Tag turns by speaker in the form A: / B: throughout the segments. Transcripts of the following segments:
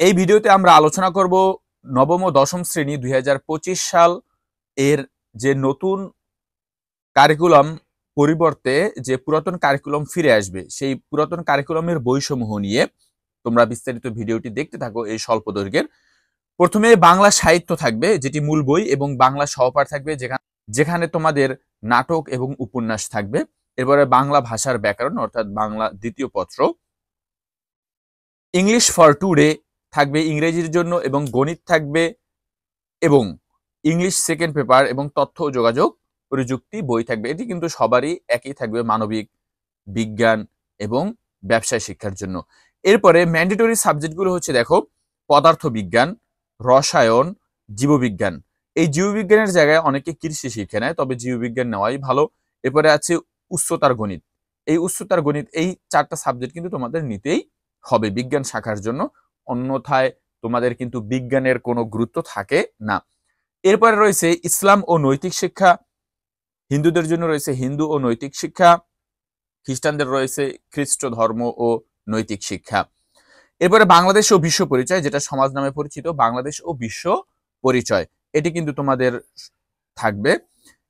A: এই ভিডিওতে আমরা আলোচনা করব নবম ও দশম শ্রেণী 2025 সাল এর যে নতুন কারিকুলাম পরিবর্তে যে পুরাতন কারিকুলাম ফিরে আসবে সেই পুরাতন কারিকুলামের বইসমূহ নিয়ে তোমরা বিস্তারিত ভিডিওটি দেখতে থাকো এই স্বল্প দৈর্ঘ্যের। প্রথমে বাংলা সাহিত্য থাকবে, যেটি মূল বই, এবং বাংলা সহপাঠ থাকবে, যেখানে তোমাদের নাটক এবং উপন্যাস থাকবে। এরপরে বাংলা ভাষার ব্যাকরণ অর্থাৎ বাংলা দ্বিতীয় পত্র, ইংলিশ ফর টুডে থাকবে ইংরেজির জন্য, এবং গণিত থাকবে, এবং ইংলিশ সেকেন্ড পেপার এবং তথ্য ও যোগাযোগ প্রযুক্তি বই থাকবে। এটি কিন্তু সবারই একই থাকবে, মানবিক, বিজ্ঞান এবং ব্যবসায় শিক্ষার জন্য। এরপরে ম্যান্ডেটরি সাবজেক্টগুলো হচ্ছে দেখো, পদার্থ বিজ্ঞান, রসায়ন, জীববিজ্ঞান। এই জীববিজ্ঞানের জায়গায় অনেকে কৃষি শিক্ষা নেয়, তবে জীববিজ্ঞান নেওয়াই ভালো। এরপরে আছে উচ্চতার গণিত। এই উচ্চতার গণিত, এই চারটা সাবজেক্ট কিন্তু তোমাদের নিতেই হবে বিজ্ঞান শাখার জন্য, অন্যথায় তোমাদের কিন্তু বিজ্ঞানের কোনো গুরুত্ব থাকে না। এরপরে রয়েছে ইসলাম ও নৈতিক শিক্ষা, হিন্দুদের জন্য রয়েছে হিন্দু ও নৈতিক শিক্ষা, খ্রিস্টানদের রয়েছে খ্রিস্ট ধর্ম ও নৈতিক শিক্ষা। এরপরে বাংলাদেশ ও বিশ্ব পরিচয়, যেটা সমাজ নামে পরিচিত, বাংলাদেশ ও বিশ্ব পরিচয়, এটি কিন্তু তোমাদের থাকবে।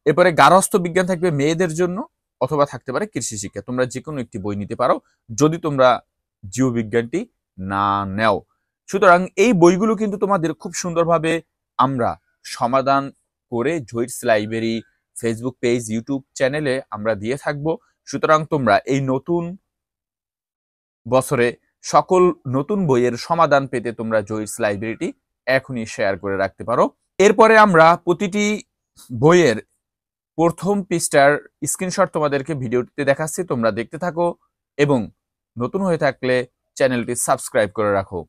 A: এরপরে গার্হস্থ্য বিজ্ঞান থাকবে মেয়েদের জন্য, অথবা থাকতে পারে কৃষি শিক্ষা। তোমরা যে কোনো একটি বই নিতে পারো যদি তোমরা জীববিজ্ঞানটি না নেও। সুতরাং এই বইগুলো কিন্তু তোমাদের খুব সুন্দরভাবে আমরা সমাধান করে জহিরস লাইব্রেরি ফেসবুক পেজ, ইউটিউব চ্যানেলে আমরা দিয়ে থাকবো। সুতরাং তোমরা এই নতুন বছরে সকল নতুন বইয়ের সমাধান পেতে তোমরা জহিরস লাইব্রেরিটি এখনই শেয়ার করে রাখতে পারো। এরপরে আমরা প্রতিটি বইয়ের প্রথম পৃষ্ঠার স্ক্রিনশট তোমাদেরকে ভিডিওটিতে দেখাচ্ছি, তোমরা দেখতে থাকো এবং নতুন হয়ে থাকলে চ্যানেলটি সাবস্ক্রাইব করে রাখো।